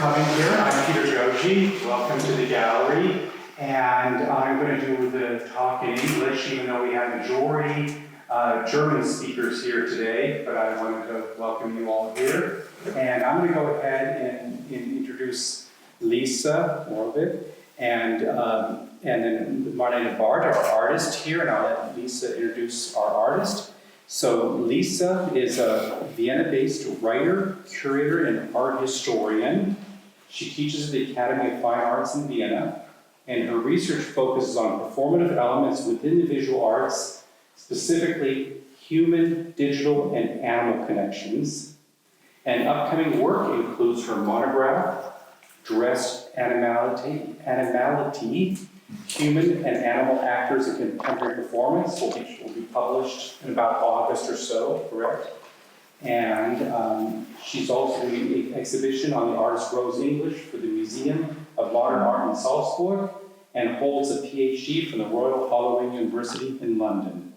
coming here. I'm Peter Goji. Welcome to the gallery. And I'm going to do the talk in English, even though we have majority German speakers here today. But I wanted to welcome you all here. And I'm going to go ahead and introduce Lisa Moravec and then Marlene Bart, our artist here. And I'll let Lisa introduce our artist. So Lisa is a Vienna-based writer, curator, and art historian. She teaches at the Academy of Fine Arts in Vienna, and her research focuses on performative elements within the visual arts, specifically human, digital, and animal connections. And upcoming work includes her monograph, Dressaged Animality, Human and Animal Actors in Contemporary Performance, will be published in about August or so, correct? And she's also doing an exhibition on the artist Rose English for the Museum of Modern Art in Salzburg, and holds a Ph.D. from the Royal Holloway University in London.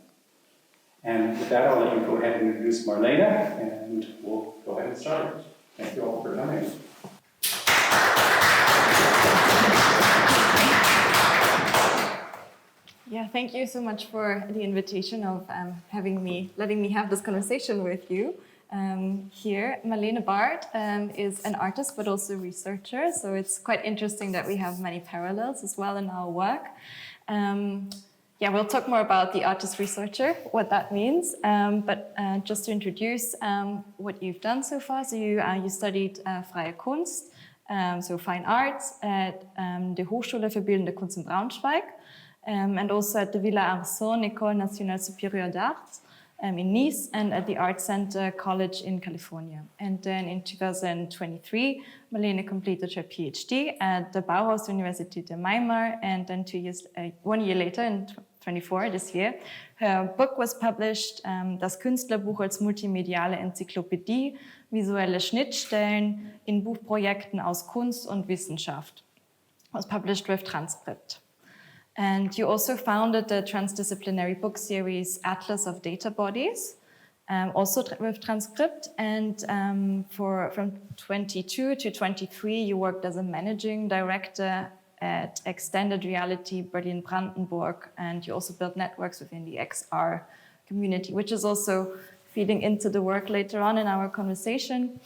And with that, I'll let you go ahead and introduce Marlene, and we'll go ahead and start. Thank you all for coming. Yeah, thank you so much for the invitation of letting me have this conversation with you here. Marlene Bart is an artist, but also a researcher. So it's quite interesting that we have many parallels as well in our work. Yeah, we'll talk more about the artist-researcher, what that means. But just to introduce what you've done so far. So you studied Freie Kunst, so fine arts at the Hochschule für Bildende Kunst in Braunschweig. And also at the Villa Arson École Nationale Supérieure d'Art in Nice, and at the Art Center College in California. And then in 2023, Marlene completed her PhD at the Bauhaus University Weimar, and then 1 year later, in 2024, this year, her book was published, Das Künstlerbuch als multimediale Enzyklopädie, visuelle Schnittstellen in Buchprojekten aus Kunst und Wissenschaft. It was published with transcript. And you also founded the transdisciplinary book series Atlas of Data Bodies, also with transcript. And from 22 to 23, you worked as a managing director at Extended Reality Berlin-Brandenburg, and you also built networks within the XR community, which is also feeding into the work later on in our conversation.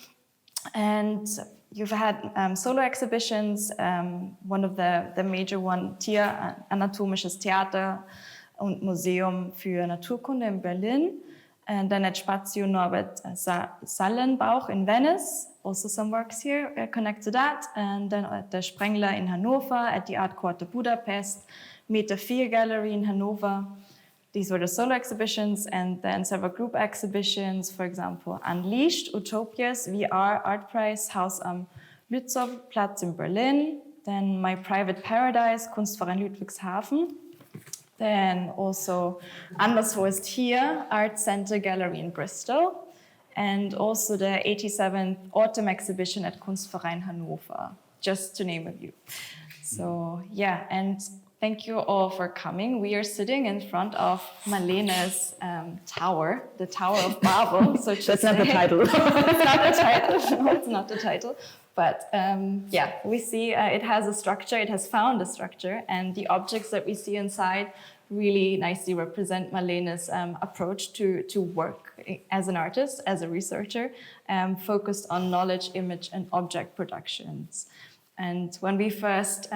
And you've had solo exhibitions, one of the major one, Tier, Anatomisches Theater und Museum für Naturkunde in Berlin, and then at Spazio Norbert Sallenbauch in Venice, also some works here connect to that, and then at the Sprengler in Hanover, at the Art Quarter Budapest, Meter 4 Gallery in Hanover. These were the solo exhibitions, and then several group exhibitions, for example, Unleashed, Utopias, VR Art Prize, Haus am Lützowplatz in Berlin, then My Private Paradise, Kunstverein Ludwigshafen, then also Anderswo ist hier, Art Center Gallery in Bristol, and also the 87th Autumn Exhibition at Kunstverein Hannover, just to name a few. So yeah, and thank you all for coming. We are sitting in front of Marlene's tower, the Tower of Babel. So that's not the title. It's not the title. No, it's not the title. But yeah, we see it has a structure. It has found a structure, and the objects that we see inside really nicely represent Marlene's approach to work as an artist, as a researcher, focused on knowledge, image, and object productions. And when we first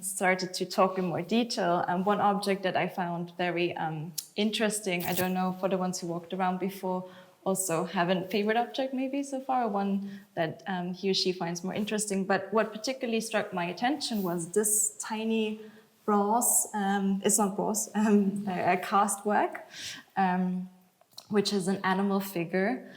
started to talk in more detail, one object that I found very interesting, I don't know, for the ones who walked around before, also have a favorite object maybe so far, one that he or she finds more interesting. But what particularly struck my attention was this tiny bronze, it's not bronze, a cast work, which is an animal figure,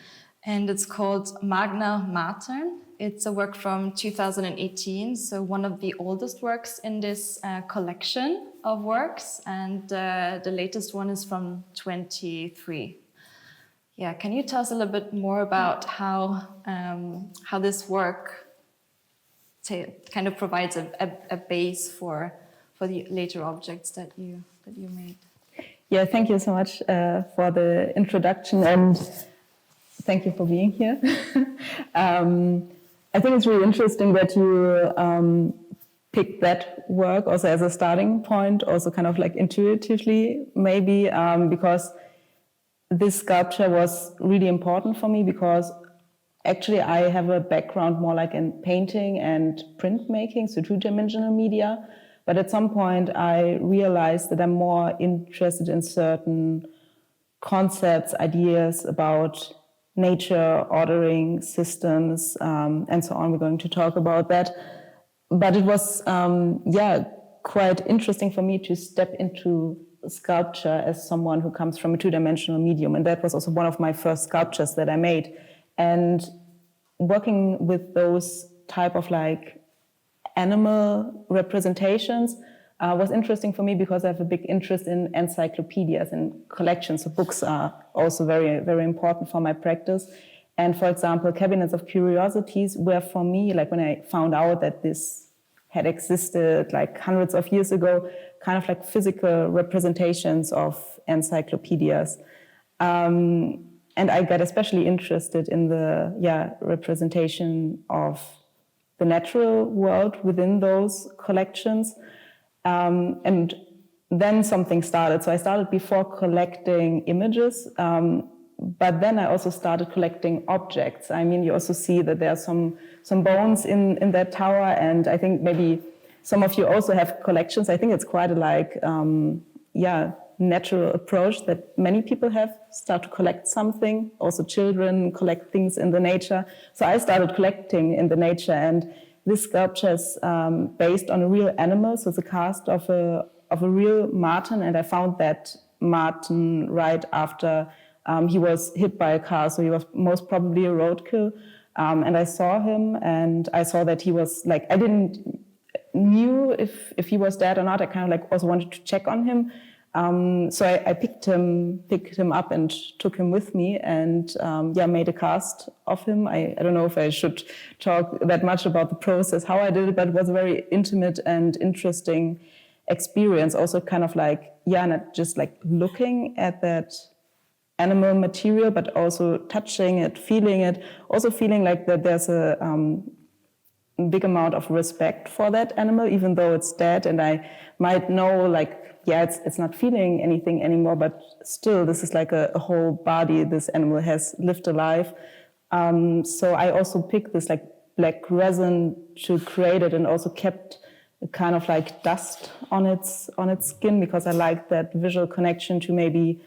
and it's called Magna Mater. It's a work from 2018, so one of the oldest works in this collection of works, and the latest one is from 23. Yeah, can you tell us a little bit more about how this work kind of provides a base for the later objects that you made? Yeah, thank you so much for the introduction, and thank you for being here. I think it's really interesting that you picked that work also as a starting point, also kind of like intuitively maybe, because this sculpture was really important for me because actually I have a background more like in painting and printmaking, so two-dimensional media. But at some point I realized that I'm more interested in certain concepts, ideas about nature, ordering, systems, and so on. We're going to talk about that. But it was, quite interesting for me to step into sculpture as someone who comes from a two-dimensional medium. And that was also one of my first sculptures that I made. And working with those type of like animal representations was interesting for me because I have a big interest in encyclopedias and collections. So books are also very, very important for my practice. And for example, cabinets of curiosities were for me, like when I found out that this had existed like hundreds of years ago, kind of like physical representations of encyclopedias. And I got especially interested in the representation of the natural world within those collections. And then something started. So I started before collecting images, but then I also started collecting objects. I mean, you also see that there are some bones in that tower, and I think maybe some of you also have collections. I think it's quite a natural approach that many people have, start to collect something. Also children collect things in the nature. So I started collecting in the nature, and this sculpture is based on a real animal. So it's a cast of a real marten, and I found that marten right after he was hit by a car. So he was most probably a roadkill. And I saw him, and I saw that he was like, I didn't knew if he was dead or not. I kind of like also wanted to check on him. So I picked him up and took him with me, and made a cast of him. I don't know if I should talk that much about the process, how I did it, but it was a very intimate and interesting experience. Also kind of like, not just like looking at that animal material, but also touching it, feeling it, also feeling like that there's a big amount of respect for that animal, even though it's dead. And I might know like, it's not feeling anything anymore, but still this is like a whole body this animal has lived a life. So I also picked this like black resin to create it, and also kept a kind of like dust on its skin, because I like that visual connection to maybe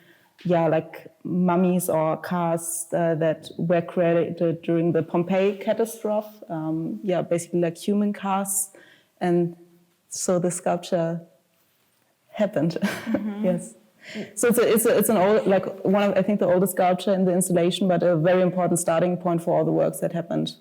like mummies or casts that were created during the Pompeii catastrophe. Basically like human casts. And so the sculpture happened. Mm-hmm. Yes. So it's an old, like one of, I think, the oldest sculpture in the installation, but a very important starting point for all the works that happened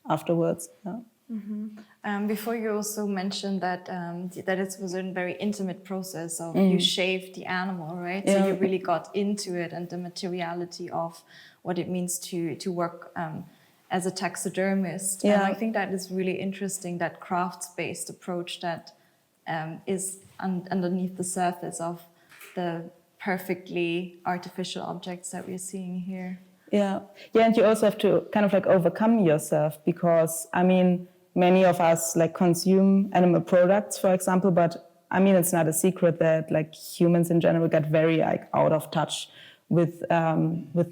afterwards. Yeah. Mm-hmm. Before you also mentioned that it was a very intimate process of you shaved the animal, right? Yeah. So you really got into it and the materiality of what it means to work as a taxidermist. Yeah. And I think that is really interesting, that crafts-based approach that is underneath the surface of the perfectly artificial objects that we're seeing here. Yeah, and you also have to kind of like overcome yourself, because I mean, many of us like consume animal products, for example, but I mean, it's not a secret that like humans in general get very like out of touch with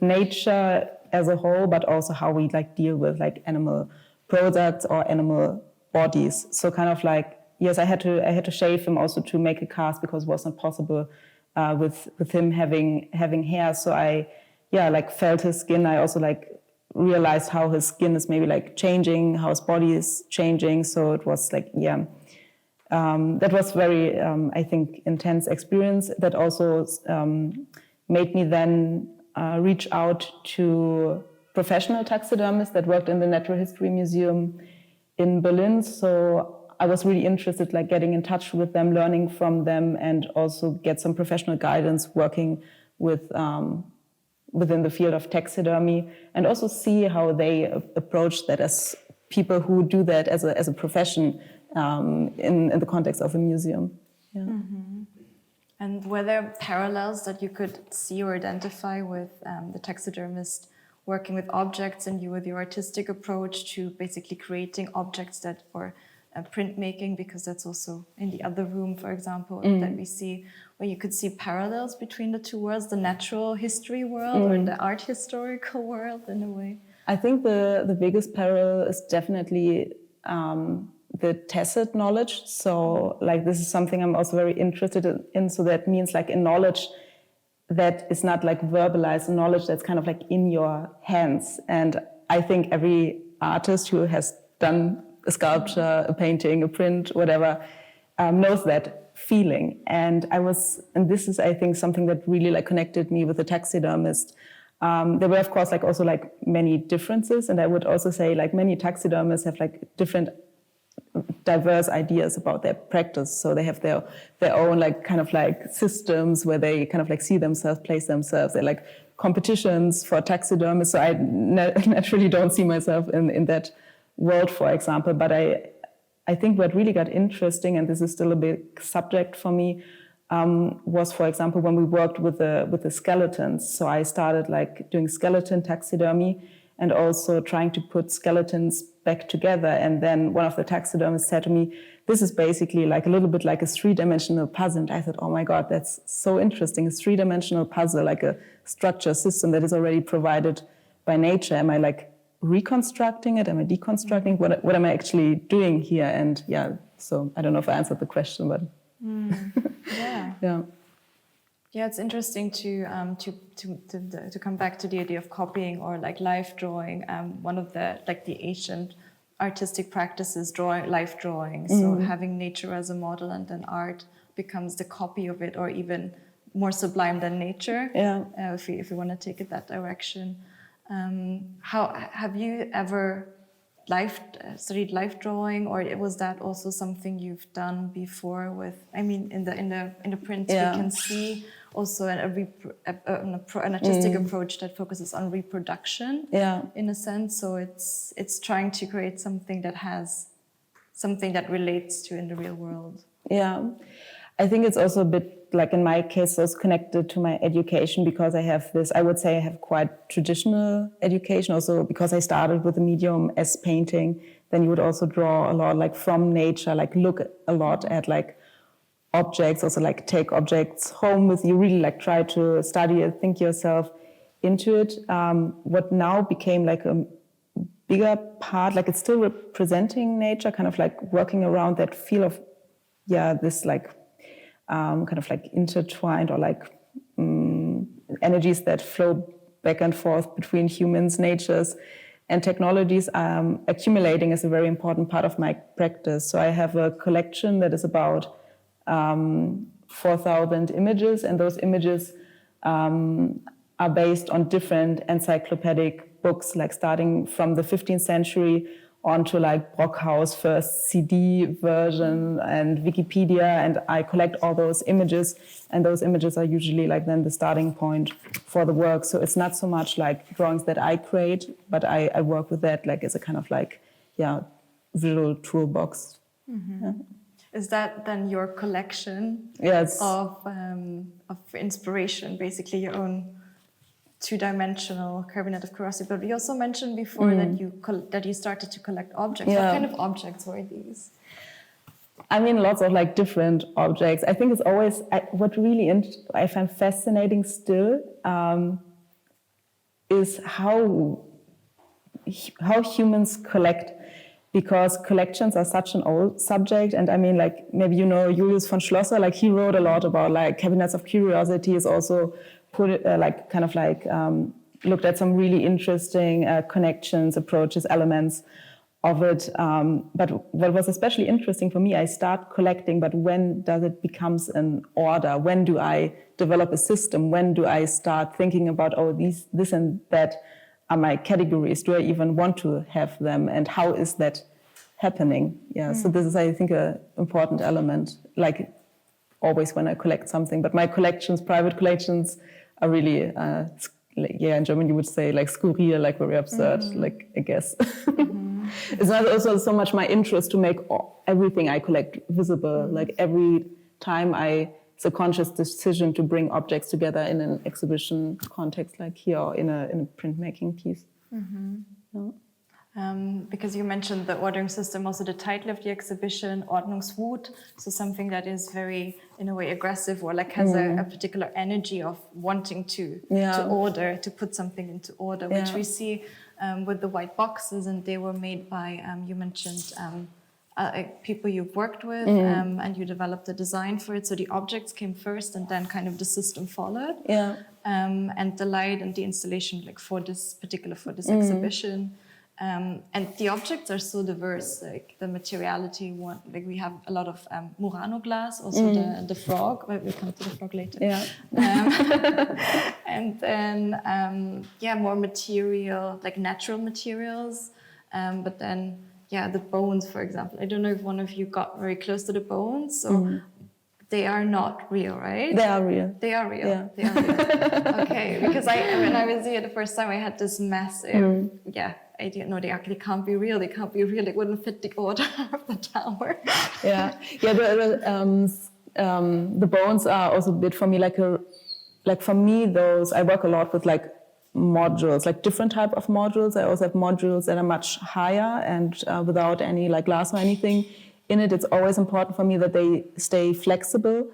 nature as a whole, but also how we like deal with like animal products or animal bodies. So kind of like, yes, I had to shave him also to make a cast, because it was not possible with him having hair. So I like felt his skin. I also like realized how his skin is maybe like changing, how his body is changing. So it was like, that was very, I think, intense experience that also made me then reach out to professional taxidermists that worked in the Natural History Museum in Berlin. So I was really interested, like getting in touch with them, learning from them, and also get some professional guidance working with within the field of taxidermy, and also see how they approach that as people who do that as a profession in the context of a museum. Yeah. Mm-hmm. And were there parallels that you could see or identify with the taxidermist working with objects and you with your artistic approach to basically creating objects that for printmaking, because that's also in the other room, for example, that we see, where you could see parallels between the two worlds, the natural history world or the art historical world in a way. I think the biggest parallel is definitely the tacit knowledge. So like this is something I'm also very interested in. So that means like in knowledge that is not like verbalized, knowledge that's kind of like in your hands. And I think every artist who has done a sculpture, a painting, a print, whatever, knows that feeling. And this is, I think, something that really like connected me with the taxidermist. There were, of course, like also like many differences. And I would also say like many taxidermists have like different diverse ideas about their practice. So they have their own like kind of like systems where they kind of like see themselves, place themselves. They're like competitions for taxidermists. So I naturally don't see myself in that world, for example. But I think what really got interesting, and this is still a big subject for me, was, for example, when we worked with the skeletons. So I started like doing skeleton taxidermy and also trying to put skeletons back together. And then one of the taxidermists said to me, this is basically like a little bit like a three-dimensional puzzle. And I thought, oh my God, that's so interesting. A three-dimensional puzzle, like a structure system that is already provided by nature. Am I like reconstructing it? Am I deconstructing? What am I actually doing here? And yeah, so I don't know if I answered the question, but yeah. Yeah, it's interesting to come back to the idea of copying or like life drawing. One of the ancient artistic practices, life drawing. So having nature as a model and then art becomes the copy of it, or even more sublime than nature. Yeah. If we want to take it that direction. How have you ever studied life drawing, or was that also something you've done before? In the print we can see also an artistic approach that focuses on reproduction. Yeah. In a sense, so it's trying to create something that relates to in the real world. Yeah, I think it's also a bit like in my case, so it's connected to my education, because I have I would say I have quite traditional education also, because I started with the medium as painting. Then you would also draw a lot like from nature, like look a lot at like objects, also like take objects home with you, really like try to study it, think yourself into it. What now became like a bigger part, like it's still representing nature, kind of like working around that feel of, this like kind of like intertwined or like energies that flow back and forth between humans, natures, and technologies. Accumulating is a very important part of my practice. So I have a collection that is about 4,000 images, and those images are based on different encyclopedic books, like starting from the 15th century on to like Brockhaus' first CD version and Wikipedia, and I collect all those images, and those images are usually like then the starting point for the work. So it's not so much like drawings that I create, but I work with that like as a kind of like, visual toolbox. Mm-hmm. Yeah. Is that then your collection of inspiration, basically your own two-dimensional cabinet of curiosity? But you also mentioned before that you started to collect objects. What kind of objects were these? I mean, lots of like different objects. I think it's always what really I find fascinating still is how humans collect, because collections are such an old subject. And I mean, like maybe you know Julius von Schlosser, like he wrote a lot about like cabinets of curiosity. Is also put it looked at some really interesting connections, approaches, elements of it. But what was especially interesting for me, I start collecting, but when does it becomes an order? When do I develop a system? When do I start thinking about, this and that are my categories? Do I even want to have them? And how is that happening? Yeah, so this is, I think, an important element, like always when I collect something. But my collections, private collections, are really, in German you would say like skurril, like very absurd, like I guess. It's not also so much my interest to make everything I collect visible. Like every time I it's a conscious decision to bring objects together in an exhibition context like here or in a printmaking piece. Yeah. Because you mentioned the ordering system, also the title of the exhibition, Ordnungswut, so something that is very, in a way, aggressive or like has a particular energy of wanting to order, to put something into order, which we see with the white boxes, and they were made by, you mentioned, people you've worked with, and you developed the design for it. So the objects came first, and then kind of the system followed. Yeah. And the light and the installation, like for this exhibition. And the objects are so diverse, like the materiality one, like we have a lot of Murano glass, also the frog, but we'll come to the frog later. Yeah. And then, more material, like natural materials. But then, the bones, for example. I don't know if one of you got very close to the bones, so they are not real, right? They are real. They are real. Yeah. They are real. Okay, because when I was here the first time, I had this massive, idea. No, they actually can't be real. They can't be real. They wouldn't fit the order of the tower. Yeah. The bones are also a bit for me like for me those, I work a lot with like modules, like different type of modules. I also have modules that are much higher and without any like glass or anything in it. It's always important for me that they stay flexible.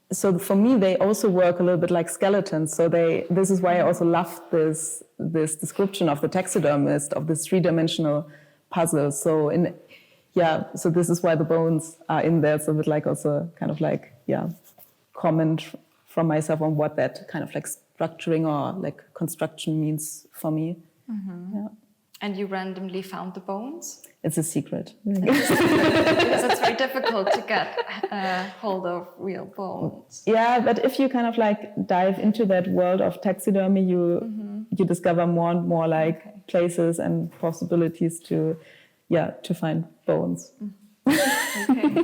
So for me, they also work a little bit like skeletons. So this is why I also love this description of the taxidermist, of this three-dimensional puzzle. So so this is why the bones are in there. So with like also kind of like, comment from myself on what that kind of like structuring or like construction means for me. Yeah. And you randomly found the bones? It's a secret. Because it's very difficult to get hold of real bones. Yeah, but if you kind of like dive into that world of taxidermy, you discover more and more like places and possibilities to find bones. Okay.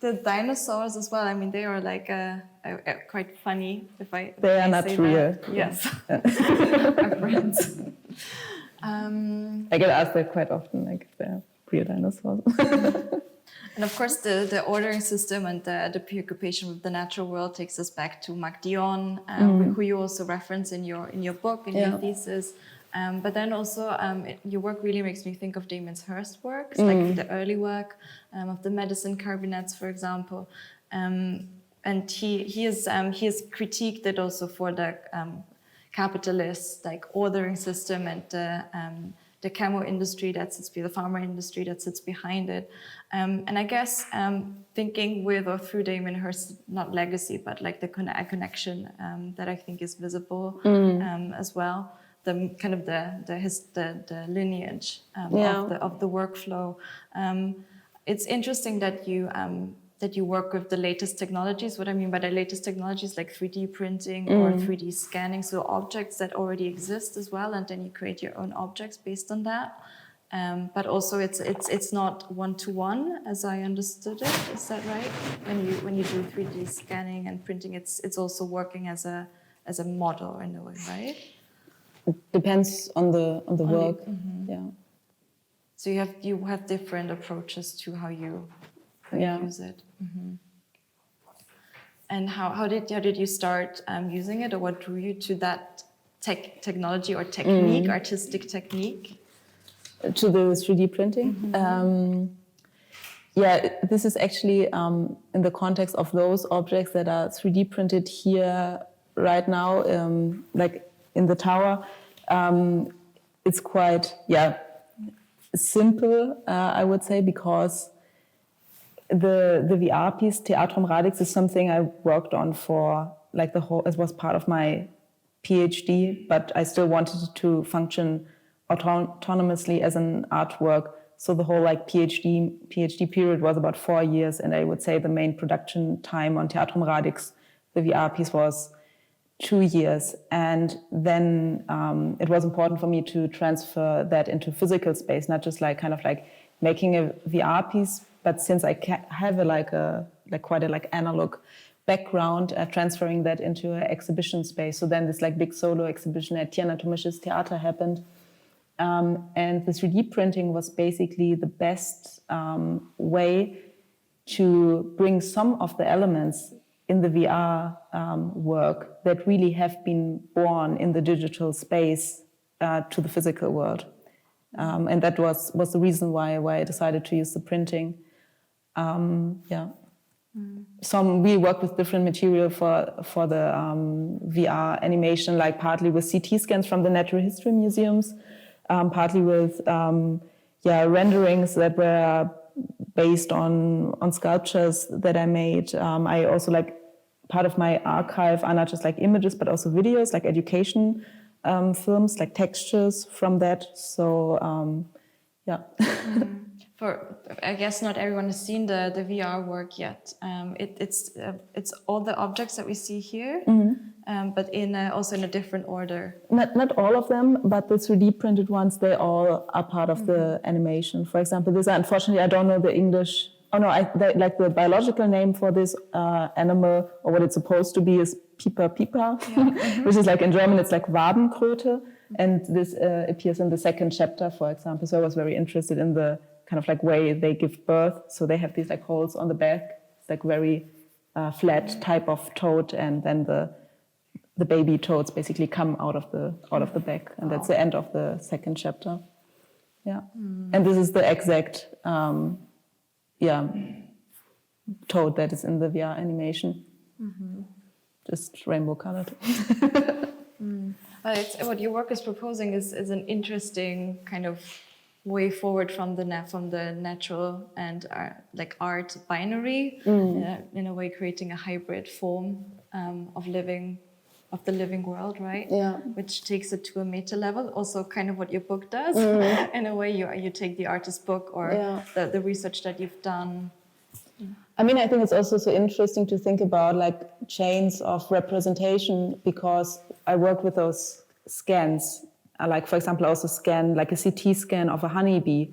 The dinosaurs as well. I mean, they are like quite funny. They are not real. Yes, our friends. I get asked that quite often, like if they're real dinosaurs. And of course, the ordering system and the preoccupation with the natural world takes us back to Marc Dion, who you also reference in your book, in your thesis. But then also, your work really makes me think of Damien's Hirst works, like the early work of the medicine cabinets, for example. And he has critiqued it also for the capitalist like ordering system and the camo industry that sits behind, the pharma industry that sits behind it. And I guess thinking with or through Damien Hirst's, not legacy, but like the connection that I think is visible as well. The kind of the lineage of the workflow. It's interesting that you work with the latest technologies. What I mean by the latest technologies, like 3D printing or 3D scanning, so objects that already exist as well, and then you create your own objects based on that. But also, it's not one-to-one, as I understood it. Is that right? When you do 3D scanning and printing, it's also working as a model in a way, right? It depends on the work. Yeah. So you have different approaches to how you use it. And how did you start using it, or what drew you to that technology or technique, artistic technique? To the 3D printing? This is actually in the context of those objects that are 3D printed here right now, like in the tower. It's quite simple, I would say, because the VR piece, Theatrum Radix, is something I worked on for like it was part of my Ph.D., but I still wanted it to function autonomously as an artwork. So the whole like PhD period was about 4 years, and I would say the main production time on Theatrum Radix, the VR piece, was 2 years. And then it was important for me to transfer that into physical space, not just like kind of like making a VR piece, but since I have quite a analog background, transferring that into an exhibition space. So then this like big solo exhibition at Anthropocene Theater happened. And the 3D printing was basically the best way to bring some of the elements in the VR work that really have been born in the digital space to the physical world. And that was the reason why I decided to use the printing. We work with different material for the VR animation, like partly with CT scans from the natural history museums, partly with renderings that were based on sculptures that I made. I also part of my archive are not just images, but also videos, like education films, like textures from that. So, I guess not everyone has seen the VR work yet. It's all the objects that we see here, but also in a different order. Not all of them, but the 3D printed ones, they all are part of the animation. For example, this, unfortunately, I don't know the English. Oh no, the biological name for this animal, or what it's supposed to be, is Pipa, which is in German, it's Wabenkröte. And this appears in the second chapter, for example. So I was very interested in the kind of way they give birth. So they have these holes on the back. It's very flat type of toad, and then the baby toads basically come out of the back, and that's the end of the second chapter. Yeah, and this is the exact toad that is in the VR animation, just rainbow colored. What your work is proposing is an interesting kind of way forward from the natural and art binary, in a way creating a hybrid form of the living world, right? Yeah. Which takes it to a meta level. Also, kind of what your book does. In a way, you take the artist's book or the research that you've done. I mean, I think it's also so interesting to think about chains of representation, because I work with those scans. For example, I also scan a CT scan of a honeybee.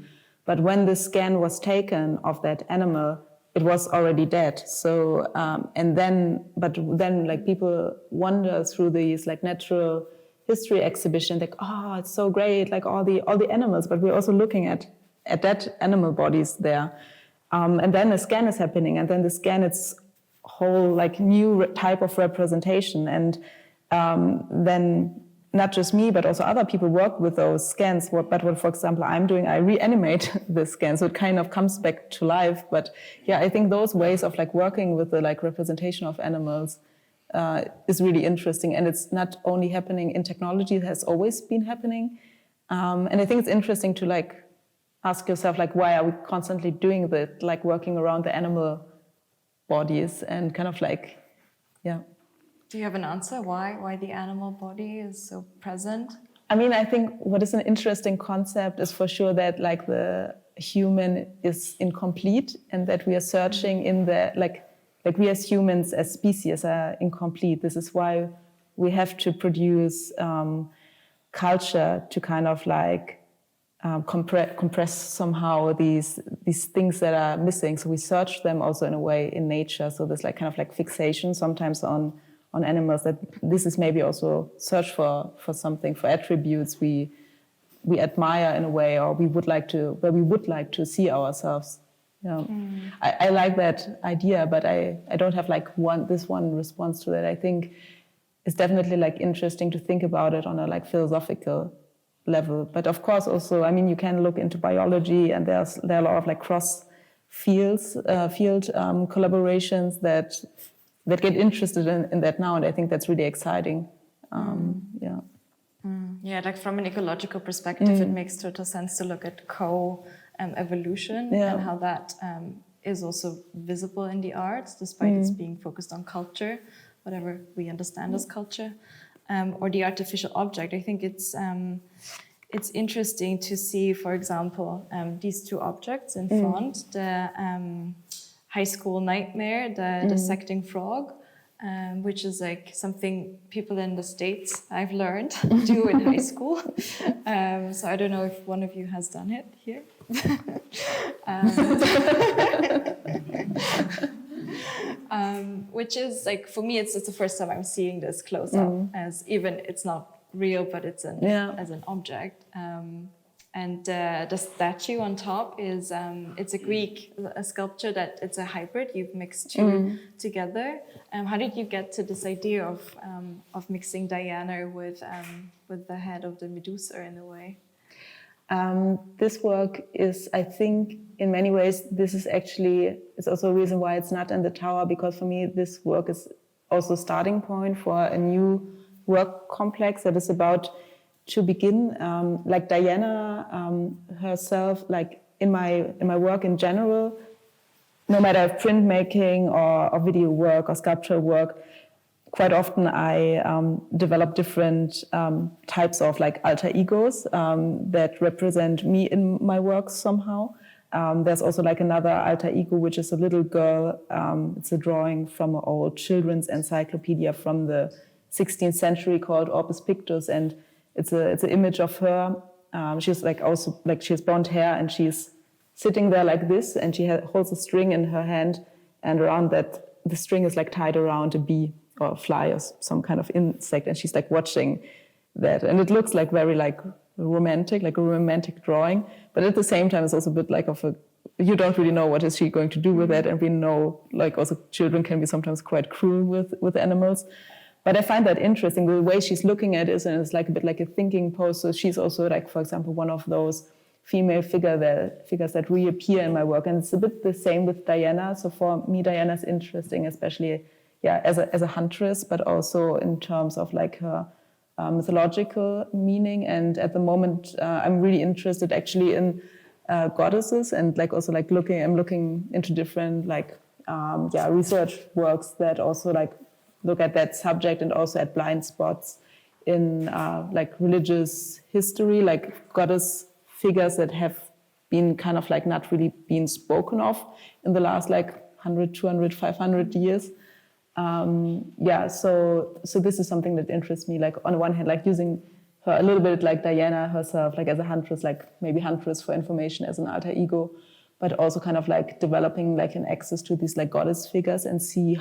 But when the scan was taken of that animal, it was already dead. So, but then people wander through these natural history exhibition, oh, it's so great, all the animals, but we're also looking at dead animal bodies there. And then the scan is happening, and then the scan, it's whole new type of representation. And then not just me, but also other people work with those scans. But what, for example, I'm doing, I reanimate the scan, so it kind of comes back to life. But I think those ways of working with the representation of animals is really interesting. And it's not only happening in technology; it has always been happening. And I think it's interesting to ask yourself, why are we constantly doing that, working around the animal bodies and kind of Do you have an answer why the animal body is so present? I mean, I think what is an interesting concept is for sure that the human is incomplete, and that we are searching in the we as humans, as species, are incomplete. This is why we have to produce culture to kind of compress somehow these things that are missing. So we search them also in a way in nature. So there's kind of fixation sometimes on animals, that this is maybe also search for something, for attributes we admire in a way, or we would like to see ourselves. Yeah. I like that idea, but I don't have one response to that. I think it's definitely interesting to think about it on a philosophical level. But of course also, I mean, you can look into biology, and there are a lot of cross field collaborations that get interested in that now, and I think that's really exciting. Yeah, from an ecological perspective, it makes total sense to look at evolution and how that is also visible in the arts, despite it's being focused on culture, whatever we understand as culture, or the artificial object. I think it's interesting to see, for example, these two objects in front, the high school nightmare, the dissecting frog, which is something people in the States, I've learned, do in high school. So I don't know if one of you has done it here. Which is for me, it's the first time I'm seeing this close up, as even it's not real, but it's as an object. And the statue on top is it's a Greek a sculpture that it's a hybrid. You've mixed two together. How did you get to this idea of mixing Diana with the head of the Medusa in a way? This work is, I think, in many ways, this is actually, it's also a reason why it's not in the tower, because for me, this work is also a starting point for a new work complex that is about to begin. Like Diana herself, like in my work in general, no matter printmaking or video work or sculpture work, quite often I develop different types of like alter egos that represent me in my work somehow. There's also like another alter ego, which is a little girl. It's a drawing from an old children's encyclopedia from the 16th century called Orbis Pictus, and it's an image of her. She's like also like she has blonde hair, and she's sitting there like this, and she holds a string in her hand, and around that the string is like tied around a bee or a fly or some kind of insect, and she's like watching that, and it looks like very like romantic, like a romantic drawing, but at the same time it's also a bit like you don't really know what is she going to do with it, and we know like also children can be sometimes quite cruel with animals. But I find that interesting, the way she's looking at it, and it's like a bit like a thinking pose. So she's also like, for example, one of those female figures that reappear in my work, and it's a bit the same with Diana. So for me, Diana is interesting, especially as a huntress, but also in terms of like her mythological meaning. And at the moment, I'm really interested actually in goddesses, and like also like I'm looking into different like research works that also like look at that subject, and also at blind spots in like religious history, like goddess figures that have been kind of like not really been spoken of in the last like 100, 200, 500 years. So this is something that interests me, like on the one hand, like using her a little bit like Diana herself, like as a huntress, like maybe huntress for information as an alter ego, but also kind of like developing like an access to these like goddess figures and see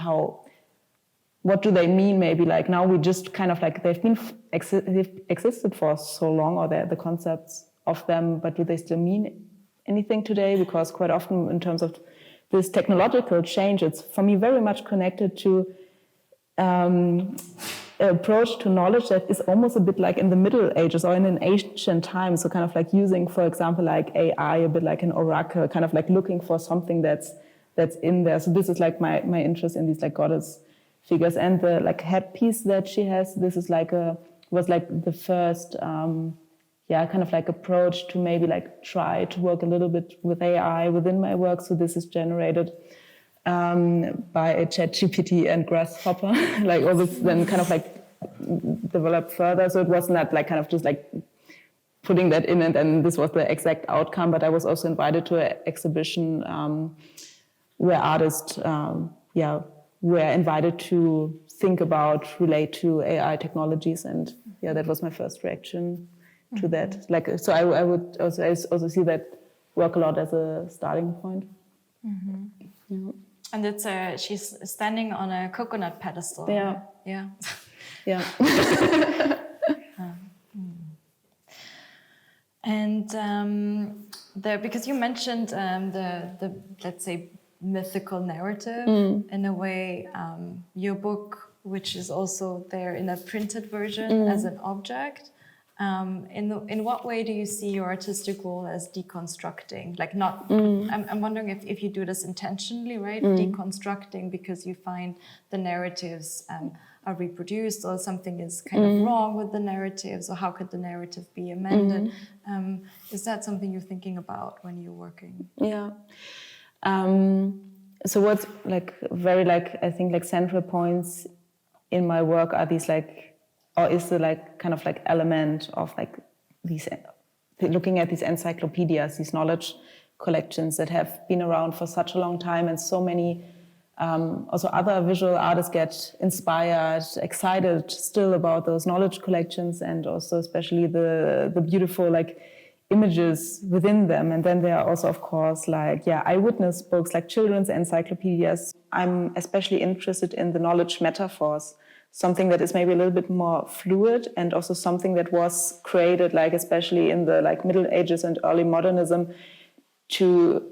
what do they mean? Maybe like now we just kind of like they've existed for so long, or the concepts of them, but do they still mean anything today? Because quite often in terms of this technological change, it's for me very much connected to an approach to knowledge that is almost a bit like in the Middle Ages or in an ancient time. So kind of like using, for example, like AI, a bit like an oracle, kind of like looking for something that's in there. So this is like my interest in these like goddess figures, and the like headpiece that she has. This is was like the first kind of like approach to maybe like try to work a little bit with AI within my work. So this is generated by a ChatGPT and Grasshopper, like all this then kind of like developed further. So it was not like kind of just like putting that in and then this was the exact outcome. But I was also invited to an exhibition where artists were invited to think about, relate to AI technologies, and that was my first reaction to that. Like, so I would also see that work a lot as a starting point. Mm-hmm. Yeah. And it's she's standing on a coconut pedestal. Yeah. Yeah. Yeah. And because you mentioned the let's say mythical narrative in a way, your book, which is also there in a printed version as an object. In what way do you see your artistic role as deconstructing? Like not, I'm wondering if you do this intentionally, right? Deconstructing because you find the narratives are reproduced, or something is kind of wrong with the narratives, or how could the narrative be amended? Is that something you're thinking about when you're working? Yeah. So what's like very like I think like central points in my work are these like, or is the like kind of like element of like these looking at these encyclopedias, these knowledge collections that have been around for such a long time, and so many also other visual artists get inspired, excited still about those knowledge collections, and also especially the beautiful like images within them. And then there are also, of course, like, eyewitness books, like children's encyclopedias. I'm especially interested in the knowledge metaphors. something that is maybe a little bit more fluid, and also something that was created, like especially in the like Middle Ages and early modernism, to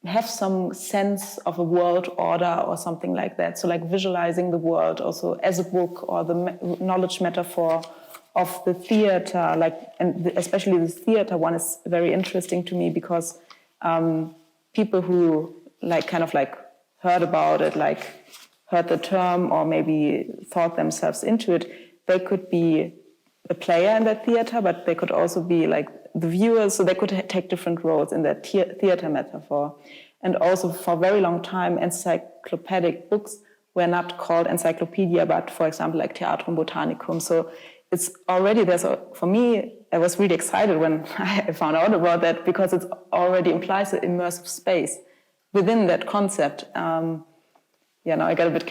have some sense of a world order or something like that. So like visualizing the world also as a book, or the knowledge metaphor of the theater, like, and especially the theater one is very interesting to me, because people who like kind of like heard about it, like heard the term or maybe thought themselves into it, they could be a player in that theater, but they could also be like the viewers, so they could take different roles in that theater metaphor. And also for a very long time, encyclopedic books were not called encyclopedia, but for example, like Theatrum Botanicum. So it's already, for me, I was really excited when I found out about that, because it already implies an immersive space within that concept. Now I got a bit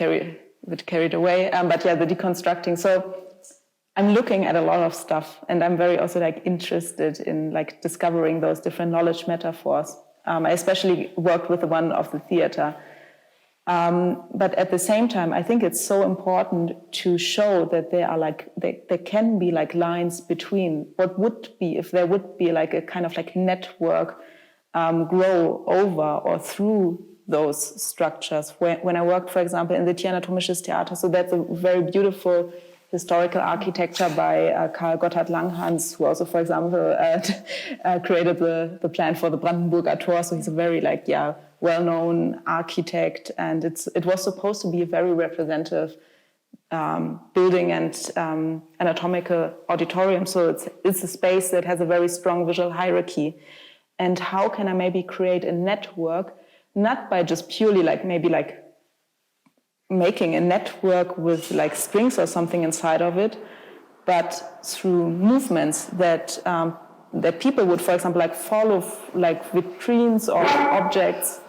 carried away, but yeah, the deconstructing. So I'm looking at a lot of stuff, and I'm very also like interested in like discovering those different knowledge metaphors. I especially worked with the one of the theater. But at the same time, I think it's so important to show that there are like, there can be like lines between what would be, if there would be like a kind of like network grow over or through those structures. When I worked, for example, in the Anthropocene Theater, so that's a very beautiful historical architecture by Karl Gotthard Langhans, who also, for example, created the plan for the Brandenburger Tor. So he's a very like, well-known architect, and it was supposed to be a very representative building and anatomical auditorium. So it's a space that has a very strong visual hierarchy. And how can I maybe create a network, not by just purely like maybe like making a network with like strings or something inside of it, but through movements that that people would, for example, like follow like vitrines or objects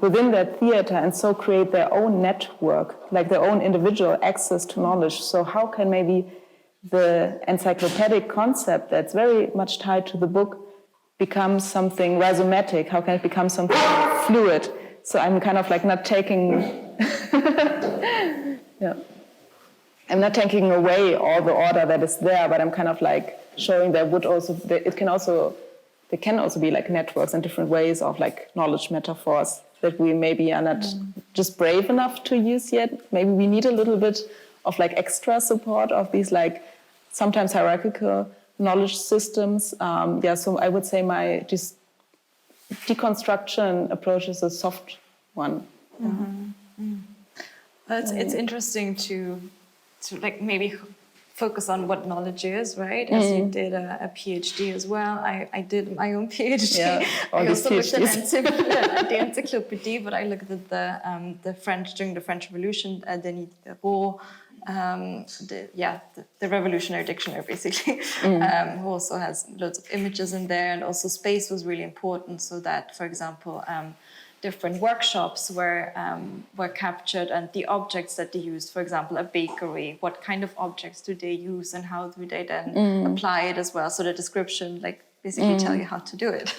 within that theater, and so create their own network, like their own individual access to knowledge. So how can maybe the encyclopedic concept that's very much tied to the book become something rhizomatic? How can it become something fluid? So I'm kind of like not taking I'm not taking away all the order that is there, but I'm kind of like showing there can also be like networks and different ways of like knowledge metaphors that we maybe are not just brave enough to use yet. Maybe we need a little bit of like extra support of these like sometimes hierarchical knowledge systems. So I would say my deconstruction approach is a soft one. It's interesting to like maybe focus on what knowledge is, right? As you did a PhD as well. I did my own PhD. Yeah, I also looked at the encyclopedia, but I looked at the French during the French Revolution, Denis Diderot, the revolutionary dictionary, basically, who also has loads of images in there, and also space was really important, so that, for example, different workshops were captured, and the objects that they used, for example, a bakery, what kind of objects do they use and how do they then apply it as well? So the description, like, basically tell you how to do it.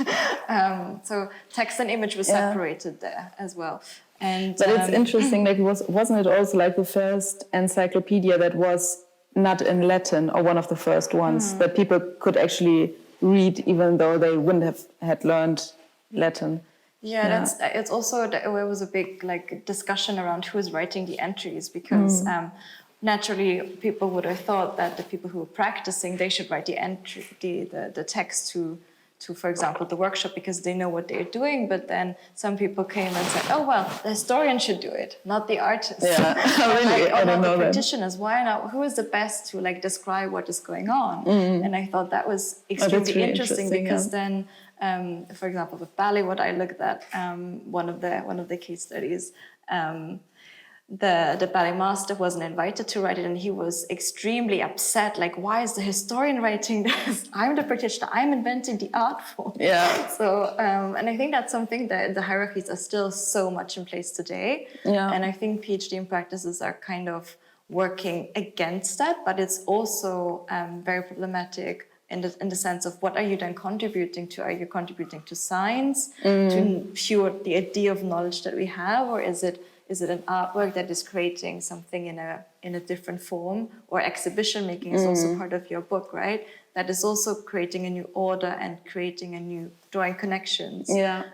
So text and image was separated there as well. But it's interesting, like, wasn't it also like the first encyclopedia that was not in Latin, or one of the first ones that people could actually read even though they wouldn't have had learned Latin? It's also, there was a big like discussion around who is writing the entries, because naturally people would have thought that the people who were practicing, they should write the entry, the text to, for example, the workshop, because they know what they're doing. But then some people came and said, oh, well, the historian should do it, not the artist. Yeah, really, I don't know the practitioners. Why not? Who is the best to like describe what is going on? And I thought that was extremely really interesting, because then, for example, with ballet, what I looked at, one of the case studies, the ballet master wasn't invited to write it, and he was extremely upset. Like, why is the historian writing this? I'm the practitioner. I'm inventing the art form. Yeah. So, and I think that's something that the hierarchies are still so much in place today. Yeah. And I think PhD in practices are kind of working against that, but it's also very problematic in the sense of what are you then contributing to? Are you contributing to science, to pure the idea of knowledge that we have, or is it Is it an artwork that is creating something in a different form? Or exhibition making is also part of your book, right? That is also creating a new order and creating a new, drawing connections. Yeah.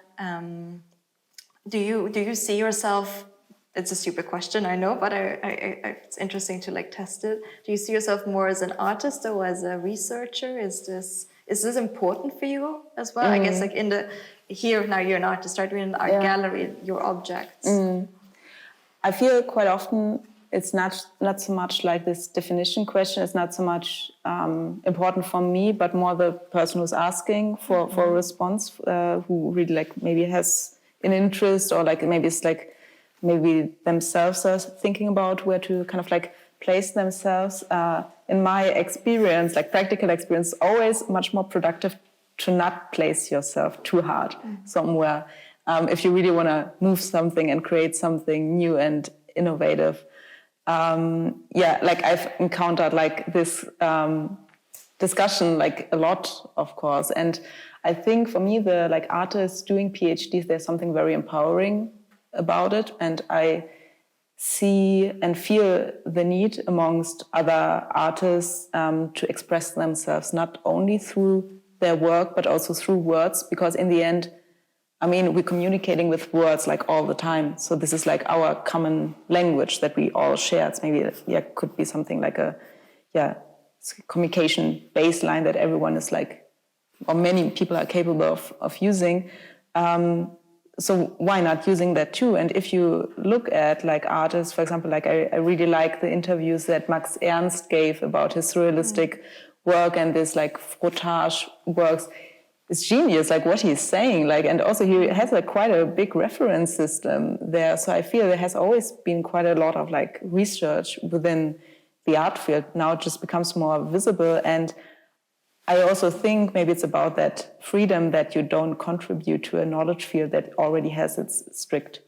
Do you see yourself? It's a stupid question, I know, but it's interesting to like test it. Do you see yourself more as an artist or as a researcher? Is this important for you as well? I guess like here now you're an artist, right? You're in an art gallery, your objects. I feel quite often it's not so much like this definition question. It's not so much important for me, but more the person who's asking for a response, who really like maybe has an interest, or like maybe it's like maybe themselves are thinking about where to kind of like place themselves. In my experience, like practical experience, always much more productive to not place yourself too hard somewhere. If you really want to move something and create something new and innovative. Like I've encountered like this discussion like a lot, of course. And I think for me, the like artists doing PhDs, there's something very empowering about it. And I see and feel the need amongst other artists to express themselves, not only through their work, but also through words, because in the end, I mean, we're communicating with words like all the time. So this is like our common language that we all share. It's maybe, could be something like it's a communication baseline that everyone is like, or many people are capable of using. So why not using that too? And if you look at like artists, for example, like I really like the interviews that Max Ernst gave about his surrealistic work and this like frottage works. It's genius, like what he's saying, like, and also he has like quite a big reference system there. So I feel there has always been quite a lot of like research within the art field. Now it just becomes more visible. And I also think maybe it's about that freedom that you don't contribute to a knowledge field that already has its strict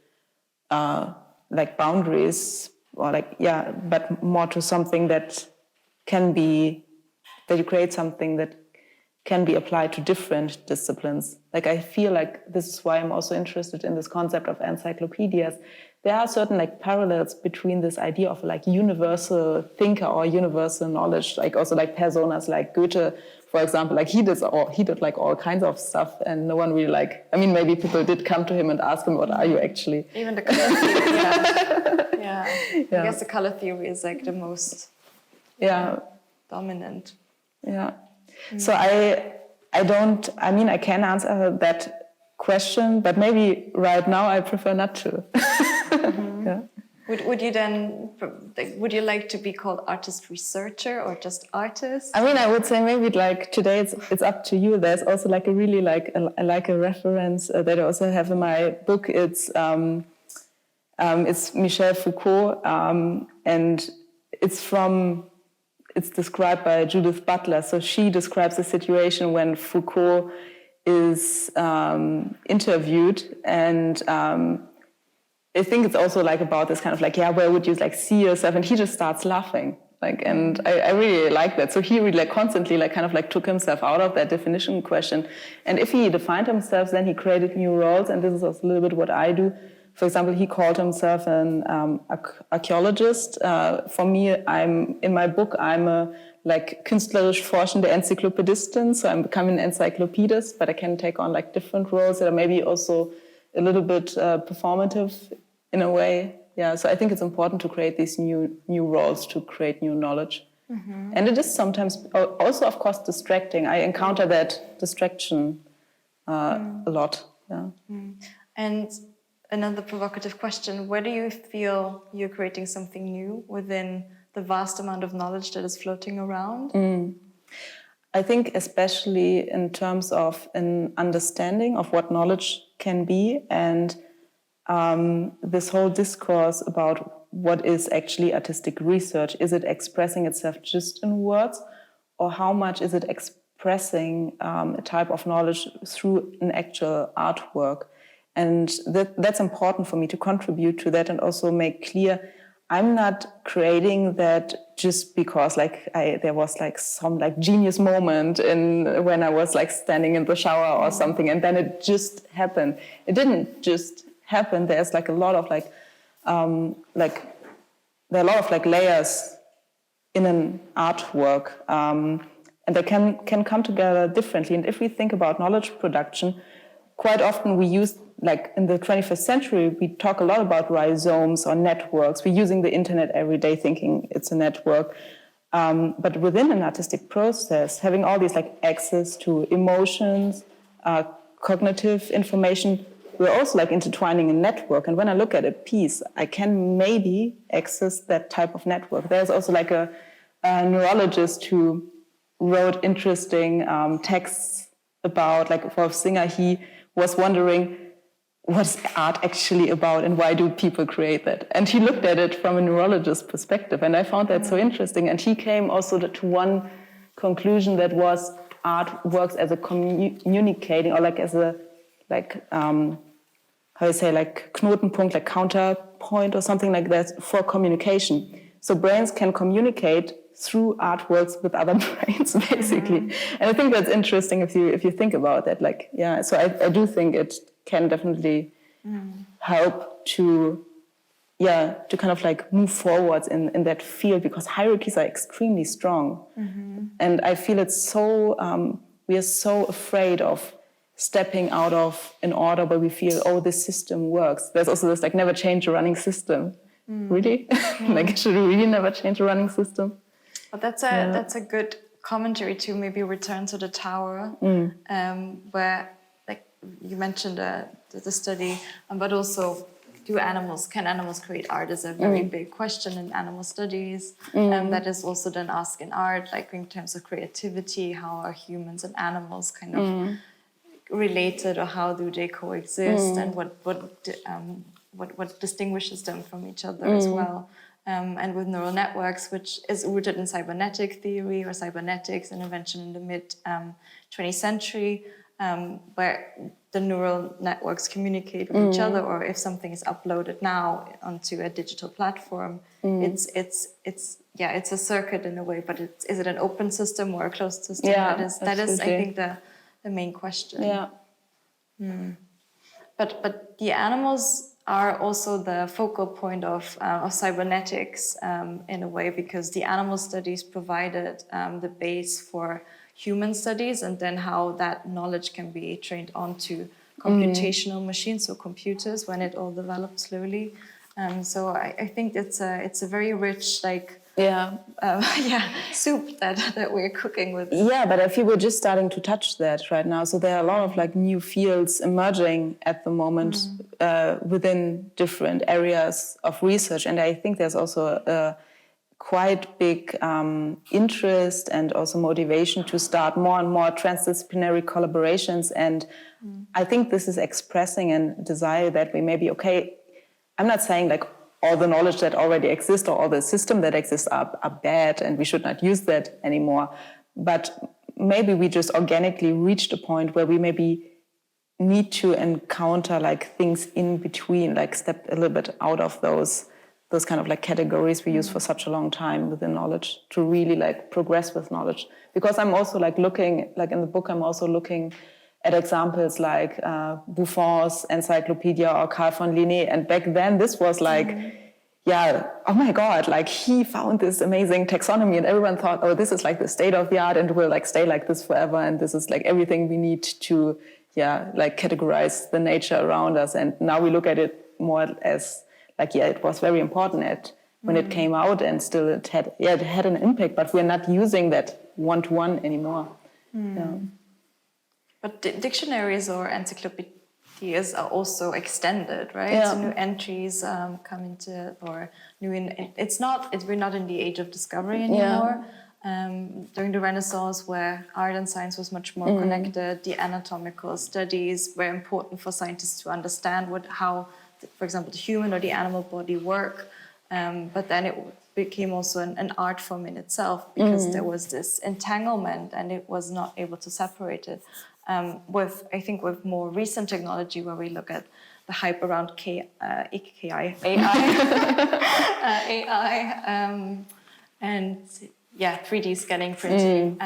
like boundaries, or like, but more to something that can be, that you create something that can be applied to different disciplines. Like I feel like this is why I'm also interested in this concept of encyclopedias. There are certain like parallels between this idea of like universal thinker or universal knowledge, like also like personas like Goethe, for example, like he did like all kinds of stuff, and no one really like, I mean, maybe people did come to him and ask him, what are you actually? Even the color theory, I guess the color theory is like the most dominant. Yeah. So I can answer that question, but maybe right now I prefer not to. Would you then, would you like to be called artist researcher or just artist? I mean, I would say maybe like today it's up to you. There's also like a really like a reference that I also have in my book. It's Michel Foucault, and it's described by Judith Butler. So she describes the situation when Foucault is interviewed, and I think it's also like about this kind of like, where would you like see yourself? And he just starts laughing. Like, and I really like that. So he really like constantly like kind of like took himself out of that definition question. And if he defined himself, then he created new roles. And this is also a little bit what I do. For example, he called himself an archaeologist. For me, in my book, I'm a like künstlerisch forschende Enzyklopädistin. So I'm becoming an encyclopedist, but I can take on like different roles that are maybe also a little bit performative in a way. Yeah, so I think it's important to create these new roles to create new knowledge. Mm-hmm. And it is sometimes also, of course, distracting. I encounter that distraction a lot. Yeah. And another provocative question, where do you feel you're creating something new within the vast amount of knowledge that is floating around? I think especially in terms of an understanding of what knowledge can be, and this whole discourse about what is actually artistic research. Is it expressing itself just in words, or how much is it expressing a type of knowledge through an actual artwork? And that's important for me to contribute to that and also make clear I'm not creating that just because like there was like some like genius moment when I was like standing in the shower or something, and then it just happened. It didn't just happen. There's like a lot of like like there are a lot of like layers in an artwork, and they can come together differently. And if we think about knowledge production, quite often we use, like in the 21st century, we talk a lot about rhizomes or networks. We're using the internet every day thinking it's a network. But within an artistic process, having all these like access to emotions, cognitive information, we're also like intertwining a network. And when I look at a piece, I can maybe access that type of network. There's also like a neurologist who wrote interesting texts about, like Wolf Singer, he was wondering, what's art actually about and why do people create that? And he looked at it from a neurologist's perspective, and I found that so interesting. And he came also to one conclusion, that was art works as a communicating, or like as a, like, how you say, like Knotenpunkt, like counterpoint or something like that for communication. So brains can communicate through artworks with other brains, basically. And I think that's interesting if you think about that. Like, yeah, so I do think it can definitely help to kind of like move forwards in that field, because hierarchies are extremely strong. And I feel it's so, we are so afraid of stepping out of an order where we feel, oh, this system works. There's also this like never change a running system. Really? Like, should we really never change a running system? But that's a good commentary to maybe return to the tower, where, like you mentioned the study, but also can animals create art is a very big question in animal studies, and that is also then asked in art, like in terms of creativity, how are humans and animals kind of related, or how do they coexist, and what distinguishes them from each other as well. And with neural networks, which is rooted in cybernetic theory or cybernetics, an invention in the mid-20th century, where the neural networks communicate with each other, or if something is uploaded now onto a digital platform, it's a circuit in a way, but is it an open system or a closed system? Yeah, that is I think the main question. Yeah. But the animals are also the focal point of cybernetics in a way, because the animal studies provided the base for human studies, and then how that knowledge can be trained onto computational machines, so computers, when it all developed slowly. So I think it's a very rich, like, soup that we're cooking with. Yeah, but I feel we're just starting to touch that right now. So there are a lot of like new fields emerging at the moment within different areas of research, and I think there's also a quite big interest and also motivation to start more and more transdisciplinary collaborations. And I think this is expressing a desire that we maybe, okay, I'm not saying like all the knowledge that already exists or all the system that exists are bad and we should not use that anymore. But maybe we just organically reached a point where we maybe need to encounter like things in between, like step a little bit out of those kind of like categories we use for such a long time within knowledge, to really like progress with knowledge. Because I'm also like looking, like in the book, I'm also looking at examples like Buffon's Encyclopedia or Carl von Linné. And back then this was like, oh my God, like he found this amazing taxonomy and everyone thought, oh, this is like the state of the art and will like stay like this forever. And this is like everything we need to, like categorize the nature around us. And now we look at it more as like, it was very important when it came out, and still it had an impact, but we're not using that one-to-one anymore. Yeah. But dictionaries or encyclopedias are also extended, right? Yeah. So new entries come into, or we're not in the age of discovery anymore. During the Renaissance, where art and science was much more connected, the anatomical studies were important for scientists to understand how, for example, the human or the animal body work. But then it became also an art form in itself, because there was this entanglement and it was not able to separate it. With more recent technology, where we look at the hype around AI, and 3D scanning, printing,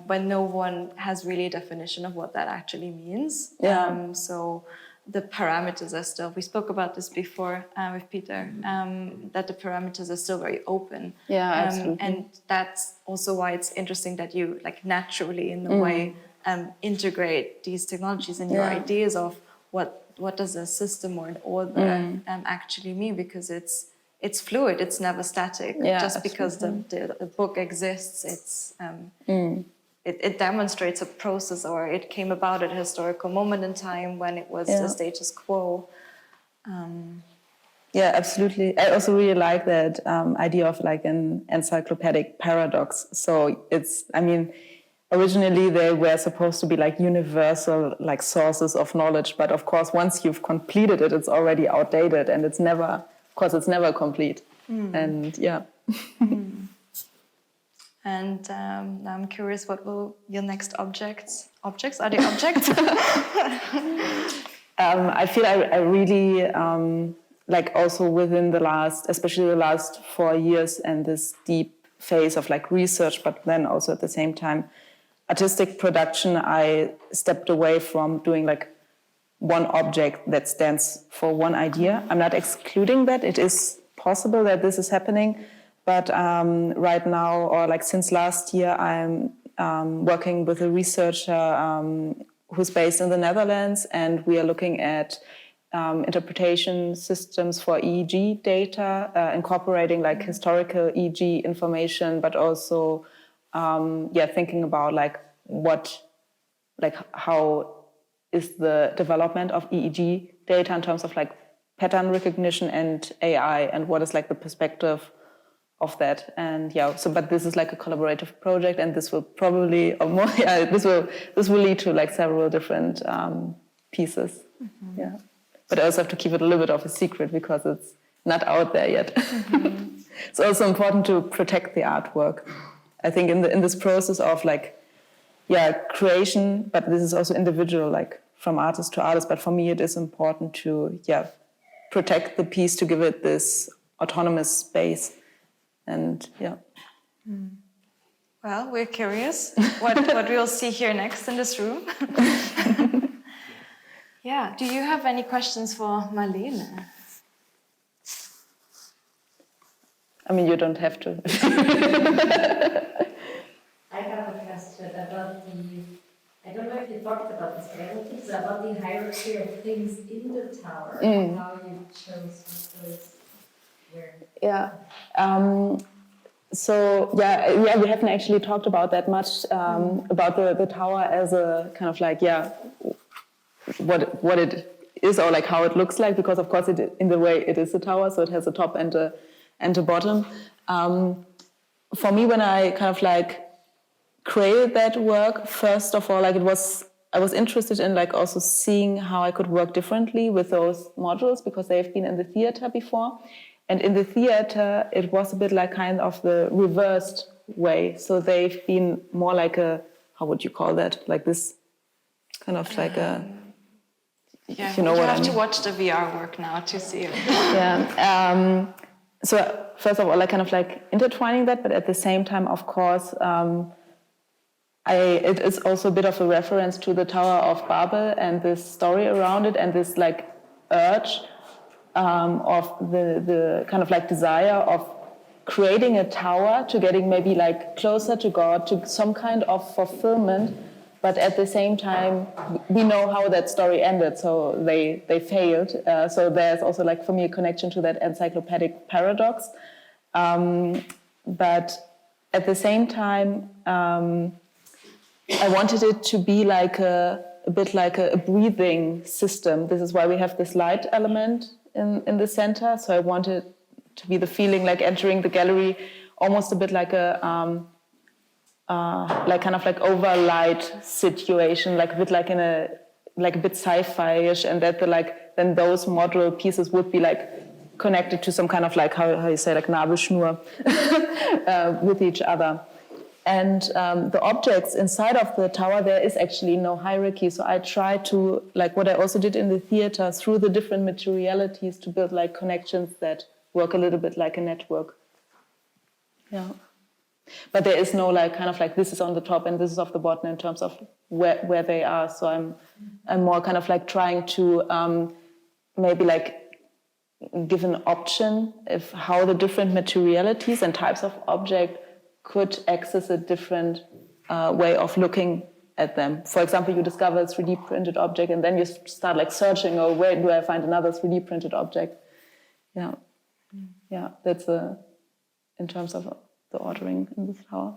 when no one has really a definition of what that actually means. the parameters are still, we spoke about this before with Peter, that the parameters are still very open. Yeah, absolutely. And that's also why it's interesting that you like naturally in a way integrate these technologies in your ideas of what does a system or an order actually mean, because it's fluid, it's never static. Just because the book exists, it's it demonstrates a process, or it came about at a historical moment in time when it was the status quo. Yeah, absolutely. I also really like that idea of like an encyclopedic paradox. So it's, I mean, originally they were supposed to be like universal like sources of knowledge, but of course once you've completed it, it's already outdated, and it's never, of course, it's never complete. And yeah. And I'm curious, what will your next objects? Are they objects? I feel I really like also within the last, especially the last 4 years, and this deep phase of like research, but then also at the same time artistic production, I stepped away from doing like one object that stands for one idea. I'm not excluding that. It is possible that this is happening. But right now, or like since last year, I'm working with a researcher who's based in the Netherlands, and we are looking at interpretation systems for EEG data, incorporating like historical EEG information, but also thinking about like how is the development of EEG data in terms of like pattern recognition and AI, and what is like the perspective of that. And but this is like a collaborative project, and this will probably, or more, this will lead to like several different pieces. But I also have to keep it a little bit of a secret because it's not out there yet. It's also important to protect the artwork. I think in this process of like creation, but this is also individual, like from artist to artist. But for me, it is important to protect the piece, to give it this autonomous space. And well, we're curious what we'll see here next in this room. Do you have any questions for Marlene? I mean, you don't have to. I have a question about I don't know if you talked about this, but I don't think so, about the hierarchy of things in the tower, and how you chose those where. We haven't actually talked about that much, about the tower as a kind of like, what it is, or like how it looks like, because of course in the way it is a tower, so it has a top and a bottom. For me, when I kind of like created that work, first of all, like I was interested in like also seeing how I could work differently with those modules, because they've been in the theater before. And in the theater, it was a bit like kind of the reversed way. So they've been more like how would you call that? Like this kind of like a, if you know what I mean. You have to watch the VR work now to see it. So first of all, like kind of like intertwining that, but at the same time, of course, it is also a bit of a reference to the Tower of Babel and this story around it, and this like urge of the kind of like desire of creating a tower to getting maybe like closer to God, to some kind of fulfillment. But at the same time, we know how that story ended, so they failed. So there's also like for me a connection to that encyclopedic paradox. But at the same time, I wanted it to be like a bit like a breathing system. This is why we have this light element in the center. So I wanted to be the feeling like entering the gallery, almost a bit like a like kind of like overlight situation, like a bit like in a like a bit sci-fi-ish, and that then those module pieces would be like connected to some kind of like how you say like Nabelschnur with each other. And the objects inside of the tower, there is actually no hierarchy. So I try to, like what I also did in the theater, through the different materialities, to build like connections that work a little bit like a network. Yeah. But there is no like kind of like this is on the top and this is off the bottom in terms of where they are. So I'm more kind of like trying to maybe like give an option of how the different materialities and types of object could access a different way of looking at them. For example, you discover a 3D printed object and then you start like searching, or where do I find another 3D printed object? Yeah, that's in terms of the ordering in this tower.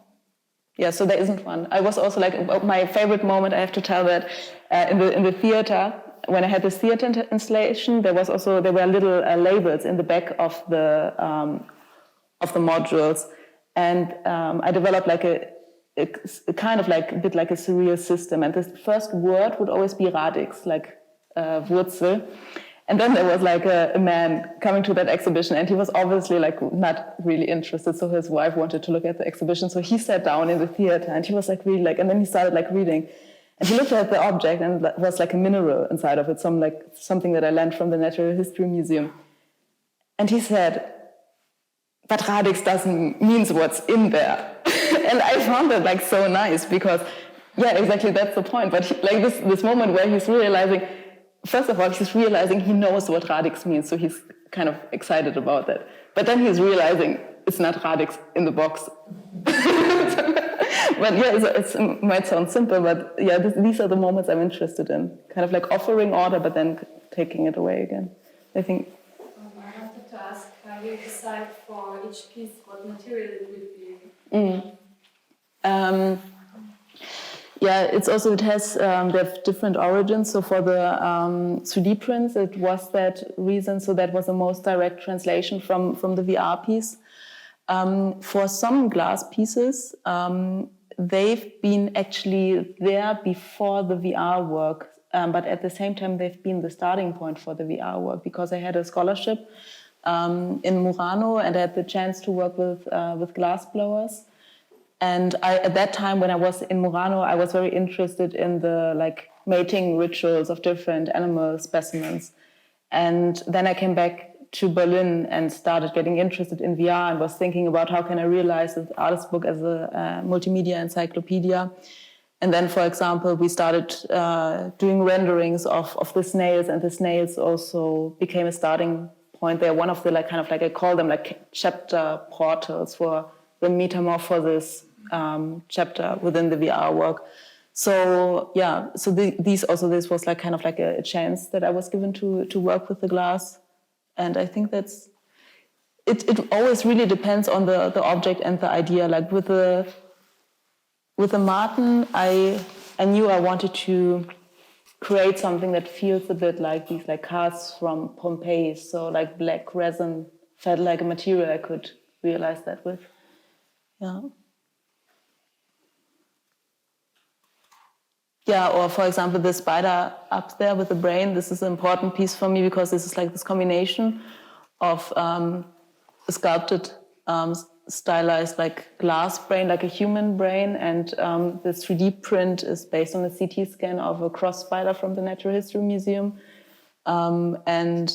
Yeah, so there isn't one. I was also like, my favorite moment, I have to tell that, in the theater, when I had this theater installation, there were little labels in the back of the modules, and I developed like a kind of like a bit like a surreal system. And the first word would always be radix, like Wurzel. And then there was like a man coming to that exhibition, and he was obviously like not really interested. So his wife wanted to look at the exhibition, so he sat down in the theater, and he was like really like, and then he started like reading. And he looked at the object, and it was like a mineral inside of it, something that I learned from the Natural History Museum. And he said, "But radix doesn't means what's in there." And I found it like so nice because, yeah, exactly that's the point. But like this moment where he's realizing, first of all, he's realizing he knows what radix means, so he's kind of excited about that. But then he's realizing it's not radix in the box. But yeah, it might sound simple, but yeah, these are the moments I'm interested in. Kind of like offering order, but then taking it away again. I think. I wanted to ask how you decide for each piece what material it would be. Yeah, it has they have different origins. So for the 3D prints, it was that reason. So that was the most direct translation from the VR piece. For some glass pieces, they've been actually there before the VR work, but at the same time, they've been the starting point for the VR work because I had a scholarship in Murano, and I had the chance to work with glass blowers. And at that time, when I was in Murano, I was very interested in the like mating rituals of different animal specimens. And then I came back to Berlin and started getting interested in VR and was thinking about how can I realize this artist book as a multimedia encyclopedia. And then, for example, we started doing renderings of the snails, and the snails also became a starting point. They're one of the like kind of like, I call them like chapter portals for the metamorphosis chapter within the VR work. So yeah, so this was like kind of like a chance that I was given to work with the glass. And I think that's, it always really depends on the object and the idea. Like with the Martin, I knew I wanted to create something that feels a bit like these like casts from Pompeii. So like black resin felt like a material I could realize that with. Yeah. Yeah, or for example, the spider up there with the brain, this is an important piece for me because this is like this combination of a sculpted, stylized like glass brain, like a human brain, and the 3D print is based on a CT scan of a cross spider from the Natural History Museum. And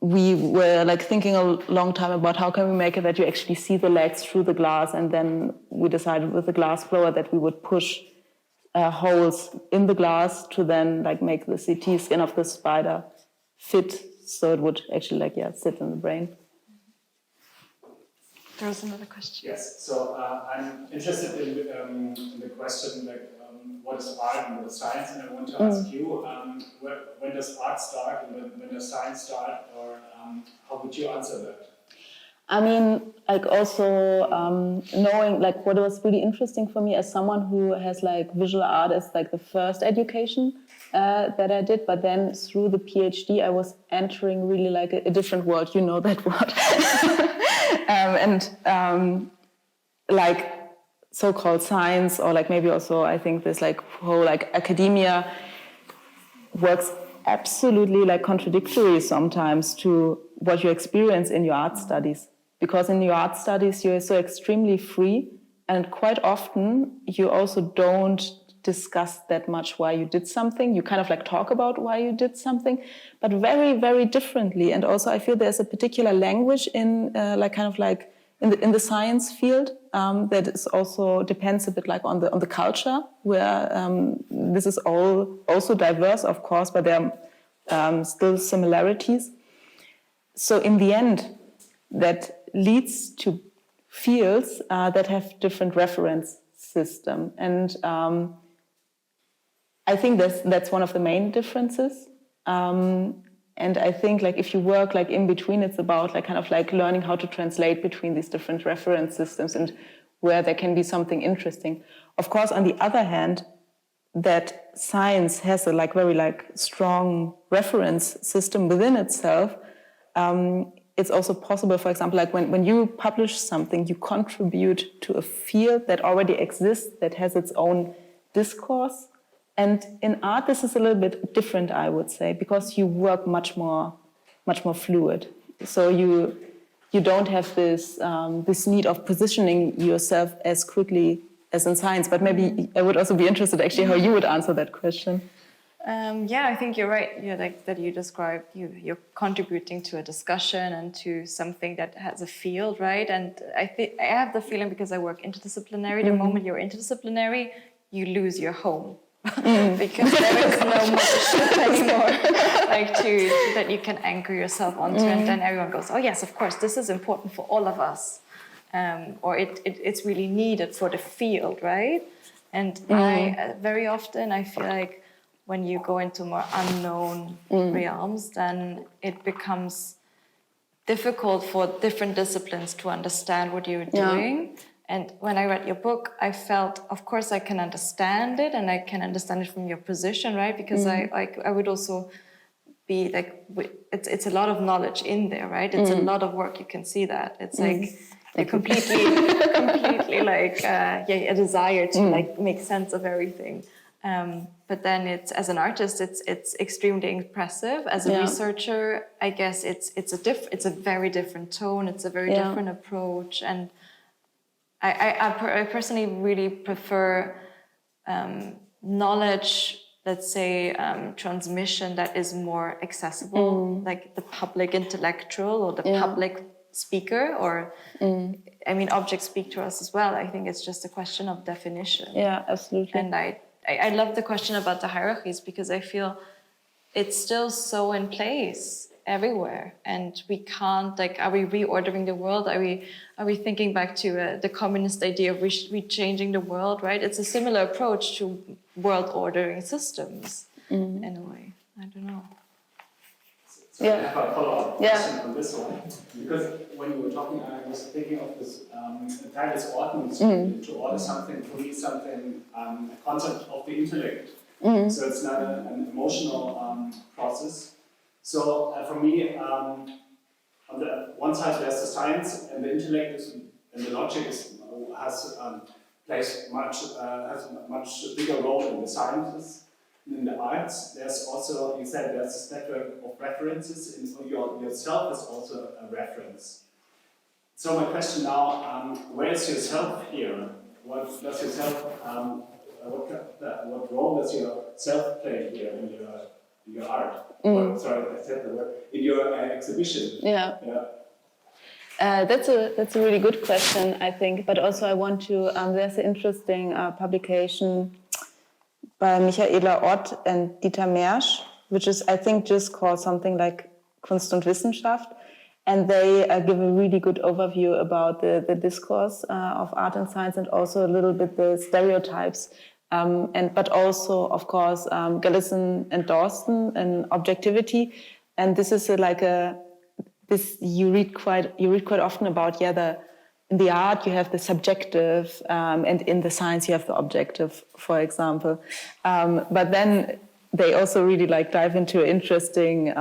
we were like thinking a long time about how can we make it that you actually see the legs through the glass, and then we decided with the glass blower that we would push holes in the glass to then like make the CT scan of the spider fit so it would actually like sit in the brain. There was another question. Yes, so I'm interested in the question like what is art and what is science, and I want to ask you when does art start and when does science start, or how would you answer that? I mean, like also knowing like what was really interesting for me as someone who has like visual art as like the first education that I did, but then through the PhD I was entering really like a different world, you know that word, and like so-called science, or like maybe also I think this like whole like academia works absolutely like contradictory sometimes to what you experience in your art studies. Because in your art studies, you're so extremely free, and quite often you also don't discuss that much why you did something. You kind of like talk about why you did something, but very, very differently. And also I feel there's a particular language in like kind of like in the science field, that is also depends a bit like on the culture, where this is all also diverse, of course, but there are still similarities. So in the end, that leads to fields that have different reference system, and I think that's one of the main differences. And I think like if you work like in between, it's about like kind of like learning how to translate between these different reference systems and where there can be something interesting. Of course, on the other hand, that science has a like very like strong reference system within itself. It's also possible, for example, like when you publish something, you contribute to a field that already exists, that has its own discourse. And in art, this is a little bit different, I would say, because you work much more fluid. So you don't have this need of positioning yourself as quickly as in science. But maybe I would also be interested actually how you would answer that question. I think you're right. Like that you described, you're contributing to a discussion and to something that has a field, right? And I have the feeling, because I work interdisciplinary, the moment you're interdisciplinary, you lose your home. Because there is no mothership anymore, like that you can anchor yourself onto, and then everyone goes, oh yes, of course, this is important for all of us, or it's really needed for the field, right? And I very often I feel like when you go into more unknown realms, then it becomes difficult for different disciplines to understand what you're doing. And when I read your book, I felt, of course, I can understand it, and I can understand it from your position, right? Because I would also be like, it's a lot of knowledge in there, right? It's a lot of work. You can see that. It's like you're completely like a desire to like make sense of everything. But then it's, as an artist, it's extremely impressive. As a researcher, I guess it's a very different tone. It's a very different approach, and I personally really prefer knowledge, let's say, transmission that is more accessible, like the public intellectual or the public speaker, or I mean, objects speak to us as well. I think it's just a question of definition. Yeah, absolutely. And I love the question about the hierarchies, because I feel it's still so in place everywhere, and we can't, like, are we reordering the world? Are we thinking back to the communist idea of rechanging the world, right? It's a similar approach to world ordering systems in a way. I don't know. So I have a follow-up question on this one, because when you were talking, I was thinking of this Teil des Ordnungswut, to order something, for me, something, a concept of the intellect. So it's not an emotional process. So for me, on the one side there's the science, and the intellect and the logic has a much bigger role in the sciences. And in the arts, there's also, you said, there's this network of references, and yourself is also a reference. So my question now, where is yourself here? What does yourself, what role does your self play here in your art? Sorry, I said the word. In your exhibition. That's a really good question, I think. But also I want to, there's an interesting publication by Michaela Ott and Dieter Mersch, which is, I think, just called something like Kunst und Wissenschaft. And they give a really good overview about the discourse of art and science, and also a little bit the stereotypes. But also, of course, Gallison and Dawson and objectivity. And this is you read quite often about, in the art you have the subjective, and in the science you have the objective, for example. But then they also really dive into an interesting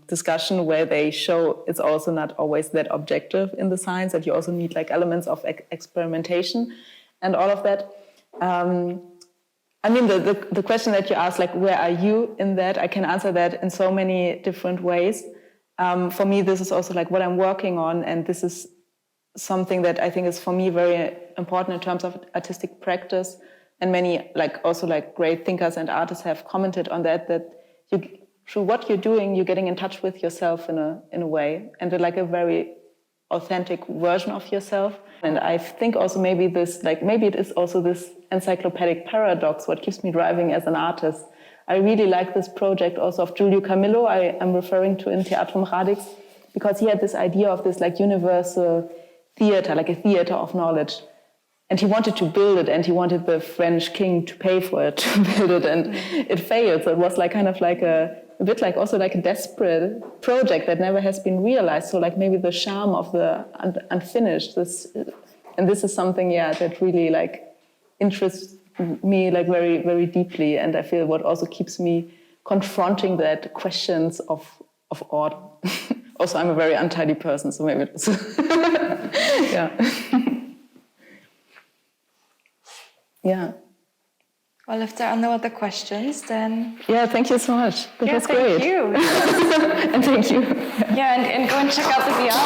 discussion where they show it's also not always that objective in the science, that you also need elements of experimentation and all of that. I mean, the question that you asked, where are you in that? I can answer that in so many different ways. For me, this is also what I'm working on, and this is something that I think is for me very important in terms of artistic practice. And many great thinkers and artists have commented on that you, through what you're doing, you're getting in touch with yourself in a way, and a very authentic version of yourself. And I think also maybe it is also this encyclopedic paradox what keeps me driving as an artist. I really like this project also of Giulio Camillo I am referring to in Theatrum Radix, because he had this idea of this like universal theater, like a theater of knowledge. And he wanted to build it, and he wanted the French king to pay for it, to build it, and it failed. So it was like kind of like a bit like also like a desperate project that never has been realized. So like maybe the charm of the unfinished, this is something, that really like interests me like very, very deeply. And I feel what also keeps me confronting that questions of art. Also, I'm a very untidy person, so maybe it's yeah. Yeah. Well, if there are no other questions, then... Yeah, thank you so much. That was great. Thank you. And thank you. Yeah, and go and check out the Vienna.